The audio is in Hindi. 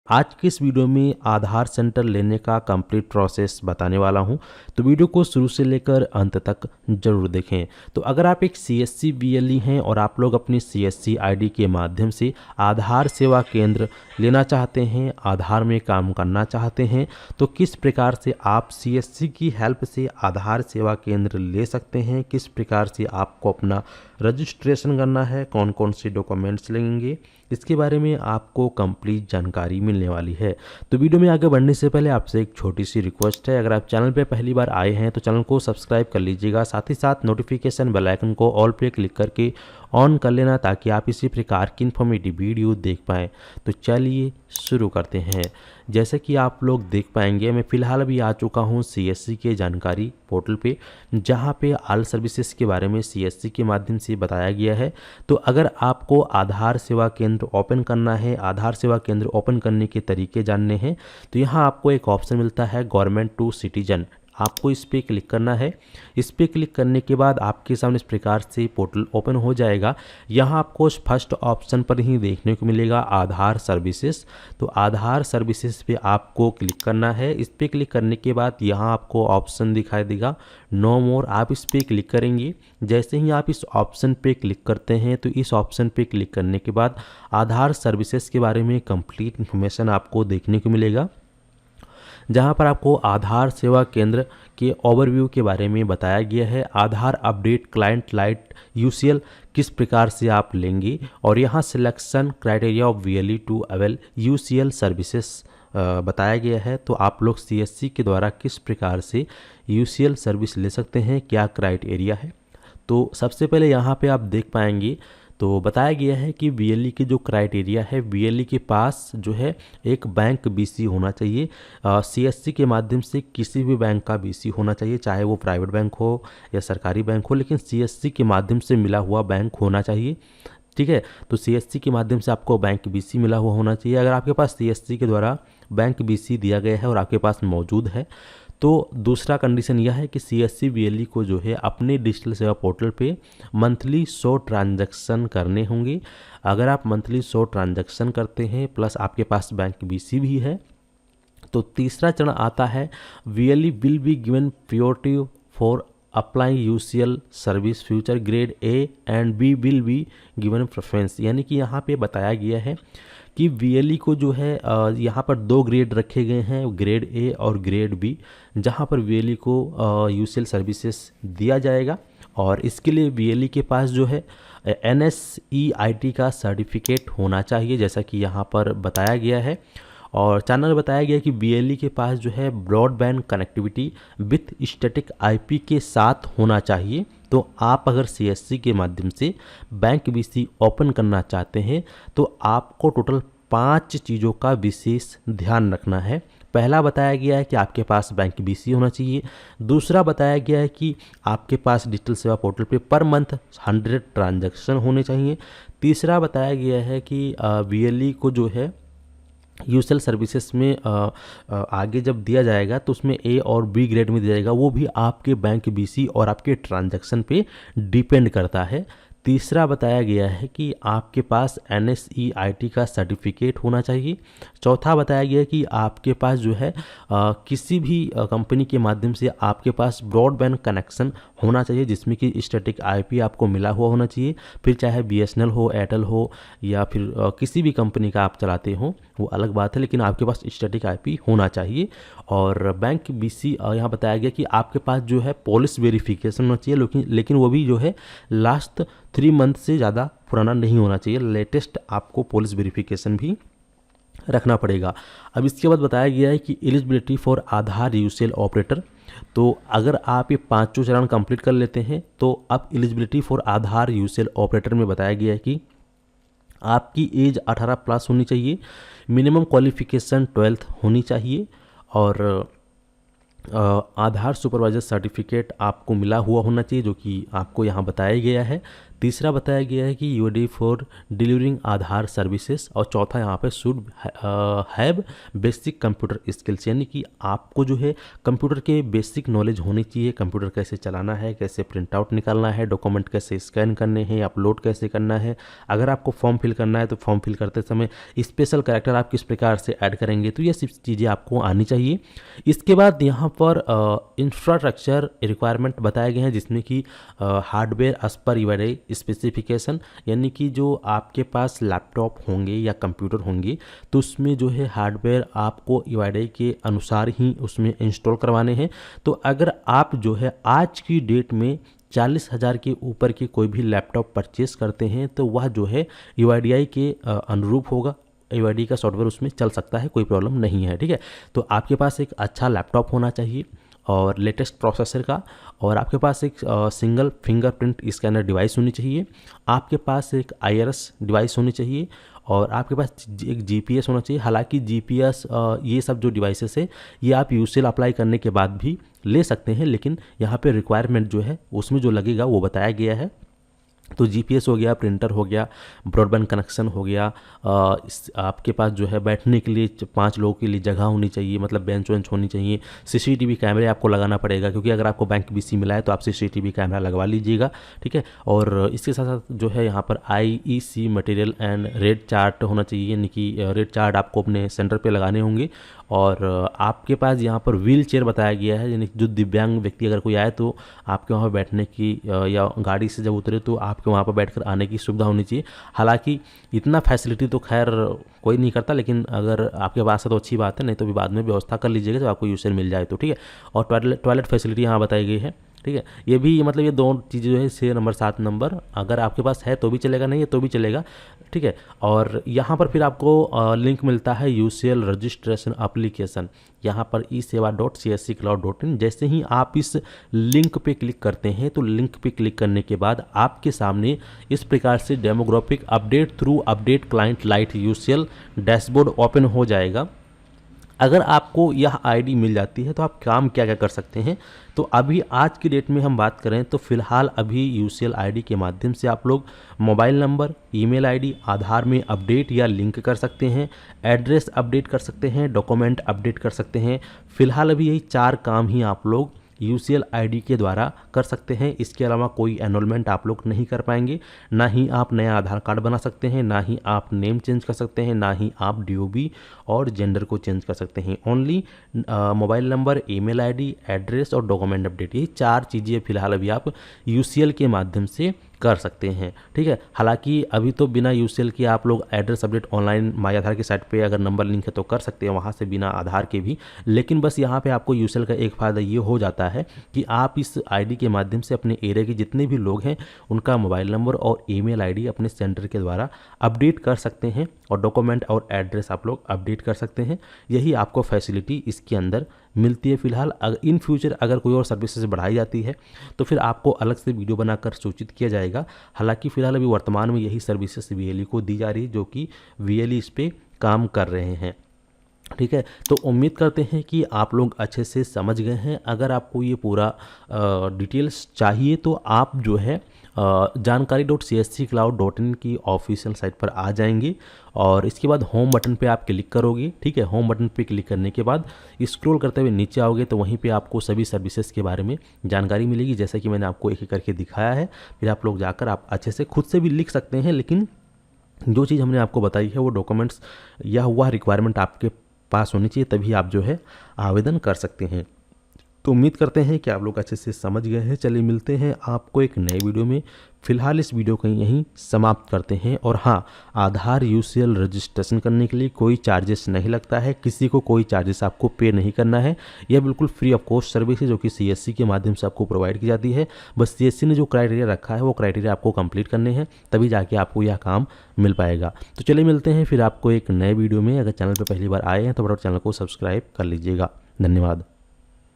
आज के इस वीडियो में आधार सेंटर लेने का कंप्लीट प्रोसेस बताने वाला हूं, तो वीडियो को शुरू से लेकर अंत तक जरूर देखें। तो अगर आप एक CSC BLE हैं और आप लोग अपनी CSC ID के माध्यम से आधार सेवा केंद्र लेना चाहते हैं, आधार में काम करना चाहते हैं, तो किस प्रकार से आप CSC की हेल्प से आधार सेवा केंद्र ले सकते हैं, किस प्रकार से आपको अपना रजिस्ट्रेशन करना है, कौन कौन से डॉक्यूमेंट्स लगेंगे, इसके बारे में आपको कंप्लीट जानकारी मिलने वाली है। तो वीडियो में आगे बढ़ने से पहले आपसे एक छोटी सी रिक्वेस्ट है, अगर आप चैनल पे पहली बार आए हैं तो चैनल को सब्सक्राइब कर लीजिएगा, साथ ही साथ नोटिफिकेशन बेल आइकन को ऑल पे क्लिक करके ऑन कर लेना ताकि आप इसी प्रकार की इन्फॉर्मेटिव वीडियो देख पाएँ। तो चलिए शुरू करते हैं। जैसे कि आप लोग देख पाएंगे, मैं फ़िलहाल अभी आ चुका हूँ CSC के जानकारी पोर्टल पे, जहाँ पे ऑल सर्विसेज के बारे में CSC के माध्यम से बताया गया है। तो अगर आपको आधार सेवा केंद्र ओपन करना है, आधार सेवा केंद्र ओपन करने के तरीके जानने हैं, तो यहाँ आपको एक ऑप्शन मिलता है गवर्नमेंट टू सिटीजन, आपको इस पर क्लिक करना है। इस पर क्लिक करने के बाद आपके सामने इस प्रकार से पोर्टल ओपन हो जाएगा। यहाँ आपको फर्स्ट ऑप्शन पर ही देखने को मिलेगा आधार सर्विसेज। तो आधार सर्विसेज पे आपको क्लिक करना है। इस पर क्लिक करने के बाद यहाँ आपको ऑप्शन दिखाई देगा नो मोर, आप इस पर क्लिक करेंगे। जैसे ही आप इस ऑप्शन पे क्लिक करते हैं तो इस ऑप्शन पे क्लिक करने के बाद आधार सर्विसेज के बारे में कंप्लीट इन्फॉर्मेशन आपको देखने को मिलेगा, जहां पर आपको आधार सेवा केंद्र के ओवरव्यू के बारे में बताया गया है। Aadhaar update client lite UCL किस प्रकार से आप लेंगे, और यहाँ selection criteria of VLE to avail UCL services बताया गया है। तो आप लोग CSC के द्वारा किस प्रकार से UCL सर्विस ले सकते हैं, क्या क्राइटेरिया है। तो सबसे पहले यहाँ पे आप देख पाएंगे तो बताया गया है कि VLE के जो क्राइटेरिया है, VLE के पास जो है एक बैंक BC होना चाहिए। CSC के माध्यम से किसी भी बैंक का BC होना चाहिए, चाहे वो प्राइवेट बैंक हो या सरकारी बैंक हो, लेकिन CSC के माध्यम से मिला हुआ बैंक होना चाहिए। ठीक है, तो CSC के माध्यम से आपको बैंक BC मिला हुआ होना चाहिए। अगर आपके पास CSC के द्वारा बैंक BC दिया गया है और आपके पास मौजूद है, तो दूसरा कंडीशन यह है कि CSC BLE को जो है अपने डिजिटल सेवा पोर्टल पे मंथली 100 ट्रांजैक्शन करने होंगे। अगर आप मंथली 100 ट्रांजैक्शन करते हैं प्लस आपके पास बैंक BC भी है, तो तीसरा चरण आता है VLE will be given priority for applying UCL service future grade A and B will be given preference. यानी कि यहाँ पे बताया गया है कि VLE को जो है यहाँ पर 2 ग्रेड रखे गए हैं, ग्रेड A और ग्रेड B, जहाँ पर VLE को UCL सर्विसेज दिया जाएगा। और इसके लिए VLE के पास जो है NSE-IT का सर्टिफिकेट होना चाहिए, जैसा कि यहाँ पर बताया गया है। और चैनल में बताया गया कि VLE के पास जो है broadband connectivity with static IP के साथ होना चाहिए। तो आप अगर CSC के माध्यम से बैंक BC ओपन करना चाहते हैं तो आपको टोटल 5 चीज़ों का विशेष ध्यान रखना है। पहला बताया गया है कि आपके पास बैंक BC होना चाहिए। दूसरा बताया गया है कि आपके पास डिजिटल सेवा पोर्टल पे पर मंथ 100 ट्रांजैक्शन होने चाहिए। तीसरा बताया गया है कि VLE को जो है UCL सर्विसेज में आगे जब दिया जाएगा तो उसमें A और B ग्रेड में दिया जाएगा, वो भी आपके बैंक BC और आपके ट्रांजैक्शन पे डिपेंड करता है। तीसरा बताया गया है कि आपके पास NSE-IT का सर्टिफिकेट होना चाहिए। चौथा बताया गया है कि आपके पास जो है किसी भी कंपनी के माध्यम से आपके पास ब्रॉडबैंड कनेक्शन होना चाहिए, जिसमें कि स्टैटिक IP आपको मिला हुआ होना चाहिए। फिर चाहे BSNL हो, एयरटेल हो या फिर किसी भी कंपनी का आप चलाते हो वो अलग बात है, लेकिन आपके पास स्टैटिक IP होना चाहिए। और बैंक BC यहाँ बताया गया कि आपके पास जो है पुलिस वेरिफिकेशन होना चाहिए, लेकिन वो भी जो है लास्ट 3 मंथ से ज़्यादा पुराना नहीं होना चाहिए, लेटेस्ट आपको पुलिस वेरिफिकेशन भी रखना पड़ेगा। अब इसके बाद बताया गया है कि eligibility for Aadhaar UCL operator. तो अगर आप ये 5 चरण कंप्लीट कर लेते हैं तो अब eligibility for Aadhaar UCL operator में बताया गया है कि आपकी एज 18 प्लस होनी चाहिए, मिनिमम क्वालिफिकेशन 12th होनी चाहिए, और आधार सुपरवाइजर सर्टिफिकेट आपको मिला हुआ होना चाहिए, जो कि आपको यहाँ बताया गया है। तीसरा बताया गया है कि यूडी फॉर डिलीवरिंग आधार सर्विसेज, और चौथा यहाँ पे should have basic computer skills, यानी कि आपको जो है कंप्यूटर के बेसिक नॉलेज होनी चाहिए। कंप्यूटर कैसे चलाना है, कैसे प्रिंट आउट निकालना है, डॉक्यूमेंट कैसे स्कैन करने हैं, अपलोड कैसे करना है। अगर आपको फॉर्म फिल करना है तो फॉर्म फिल करते समय स्पेशल कैरेक्टर आप किस प्रकार से ऐड करेंगे, तो ये सब चीज़ें आपको आनी चाहिए। इसके बाद यहाँ पर इंफ्रास्ट्रक्चर रिक्वायरमेंट बताए गए हैं, जिसमें कि hardware as per UID specification, यानी कि जो आपके पास लैपटॉप होंगे या कंप्यूटर होंगे तो उसमें जो है हार्डवेयर आपको यूआईडी के अनुसार ही उसमें इंस्टॉल करवाने हैं। तो अगर आप जो है आज की डेट में 40,000 के ऊपर के कोई भी लैपटॉप परचेस करते हैं तो वह जो है यूआईडीआई के अनुरूप होगा। यूआईडी का सॉफ्टवेयर उसमें चल सकता है, कोई प्रॉब्लम नहीं है, ठीक है। तो आपके पास एक अच्छा लैपटॉप होना चाहिए और लेटेस्ट प्रोसेसर का, और आपके पास एक सिंगल फिंगरप्रिंट स्कैनर डिवाइस होनी चाहिए, आपके पास एक आईआरएस डिवाइस होनी चाहिए, और आपके पास एक जीपीएस होना चाहिए। हालांकि जीपीएस ये सब जो डिवाइसेस है ये आप यूसीएल अप्लाई करने के बाद भी ले सकते हैं, लेकिन यहाँ पे रिक्वायरमेंट जो है उसमें जो लगेगा वो बताया गया है। तो जीपीएस हो गया, प्रिंटर हो गया, ब्रॉडबैंड कनेक्शन हो गया, आपके पास जो है बैठने के लिए 5 लोगों के लिए जगह होनी चाहिए, मतलब बेंच वेंच होनी चाहिए। सीसीटीवी कैमरे आपको लगाना पड़ेगा, क्योंकि अगर आपको बैंक बीसी मिला है तो आप सीसीटीवी कैमरा लगवा लीजिएगा, ठीक है। और इसके साथ साथ जो है यहाँ पर IEC material and rate chart होना चाहिए, यानी कि रेट चार्ट आपको अपने सेंटर पर लगाने होंगे। और आपके पास यहाँ पर व्हील चेयर बताया गया है, यानी जो दिव्यांग व्यक्ति अगर कोई आए तो आपके वहाँ बैठने की या गाड़ी से जब उतरे तो आपके वहाँ पर बैठकर आने की सुविधा होनी चाहिए। हालांकि इतना फैसिलिटी तो खैर कोई नहीं करता, लेकिन अगर आपके पास है तो अच्छी बात है, नहीं तो भी बाद में व्यवस्था कर लीजिएगा जब आपको यूसेल मिल जाए तो, ठीक है। और टॉयलेट फैसिलिटी यहाँ बताई गई है, ठीक है। ये भी मतलब ये 2 चीज़ें जो है 6 नंबर 7 नंबर अगर आपके पास है तो भी चलेगा, नहीं है तो भी चलेगा, ठीक है। और यहाँ पर फिर आपको लिंक मिलता है यूसीएल रजिस्ट्रेशन एप्लीकेशन, यहाँ पर esewa.csccloud.in। जैसे ही आप इस लिंक पे क्लिक करते हैं तो लिंक पे क्लिक करने के बाद आपके सामने इस प्रकार से demographic update through update client light UCL dashboard open हो जाएगा। अगर आपको यह आईडी मिल जाती है तो आप काम क्या क्या कर सकते हैं, तो अभी आज की डेट में हम बात करें तो फिलहाल अभी यूसीएल आईडी के माध्यम से आप लोग मोबाइल नंबर, ईमेल आईडी आधार में अपडेट या लिंक कर सकते हैं, एड्रेस अपडेट कर सकते हैं, डॉक्यूमेंट अपडेट कर सकते हैं। फिलहाल अभी यही 4 काम ही आप लोग यूसीएल आईडी के द्वारा कर सकते हैं। इसके अलावा कोई एनरोलमेंट आप लोग नहीं कर पाएंगे, ना ही आप नया आधार कार्ड बना सकते हैं, ना ही आप नेम चेंज कर सकते हैं, ना ही आप डीओबी और जेंडर को चेंज कर सकते हैं। Only mobile number, email ID, address और डॉक्यूमेंट अपडेट, ये 4 चीज़ें फिलहाल अभी आप यूसीएल के माध्यम से कर सकते हैं, ठीक है। हालांकि अभी तो बिना यूसीएल के आप लोग एड्रेस अपडेट ऑनलाइन माई आधार की साइट पे अगर नंबर लिंक है तो कर सकते हैं वहाँ से बिना आधार के भी, लेकिन बस यहाँ पे आपको यूसीएल का एक फ़ायदा ये हो जाता है कि आप इस आईडी के माध्यम से अपने एरिया के जितने भी लोग हैं उनका मोबाइल नंबर और ईमेल आईडी अपने सेंटर के द्वारा अपडेट कर सकते हैं और डॉक्यूमेंट और एड्रेस आप लोग अपडेट कर सकते हैं। यही आपको फैसिलिटी इसके अंदर मिलती है। फिलहाल इन फ्यूचर अगर कोई और सर्विसेज बढ़ाई जाती है तो फिर आपको अलग से वीडियो बनाकर सूचित किया जाएगा। हालांकि फिलहाल अभी वर्तमान में यही सर्विसेज वीएलई को दी जा रही है, जो कि वीएलई इस पर काम कर रहे हैं, ठीक है। तो उम्मीद करते हैं कि आप लोग अच्छे से समझ गए हैं। अगर आपको ये पूरा डिटेल्स चाहिए तो आप जो है जानकारी.csccloud.in की ऑफिशियल साइट पर आ जाएंगे और इसके बाद होम बटन पे आप क्लिक करोगे, ठीक है। होम बटन पे क्लिक करने के बाद स्क्रॉल करते हुए नीचे आओगे तो वहीं पे आपको सभी सर्विसेज के बारे में जानकारी मिलेगी, जैसा कि मैंने आपको एक एक करके दिखाया है। फिर आप लोग जाकर आप अच्छे से खुद से भी लिख सकते हैं, लेकिन जो चीज़ हमने आपको बताई है वो डॉक्यूमेंट्स या हुआ रिक्वायरमेंट आपके पास होनी चाहिए, तभी आप जो है आवेदन कर सकते हैं। तो उम्मीद करते हैं कि आप लोग अच्छे से समझ गए हैं। चलिए मिलते हैं आपको एक नए वीडियो में। फिलहाल इस वीडियो को यहीं समाप्त करते हैं। और हाँ, आधार यूसीएल रजिस्ट्रेशन करने के लिए कोई चार्जेस नहीं लगता है, किसी को कोई चार्जेस आपको पे नहीं करना है। यह बिल्कुल फ्री ऑफ कॉस्ट सर्विस है जो कि सीएससी के माध्यम से आपको प्रोवाइड की जाती है। बस सीएससी ने जो क्राइटेरिया रखा है वो क्राइटेरिया आपको कंप्लीट करने हैं, तभी जाके आपको यह काम मिल पाएगा। तो चलिए मिलते हैं फिर आपको एक नए वीडियो में। अगर चैनल पर पहली बार आए हैं तो फटाफट चैनल को सब्सक्राइब कर लीजिएगा। धन्यवाद।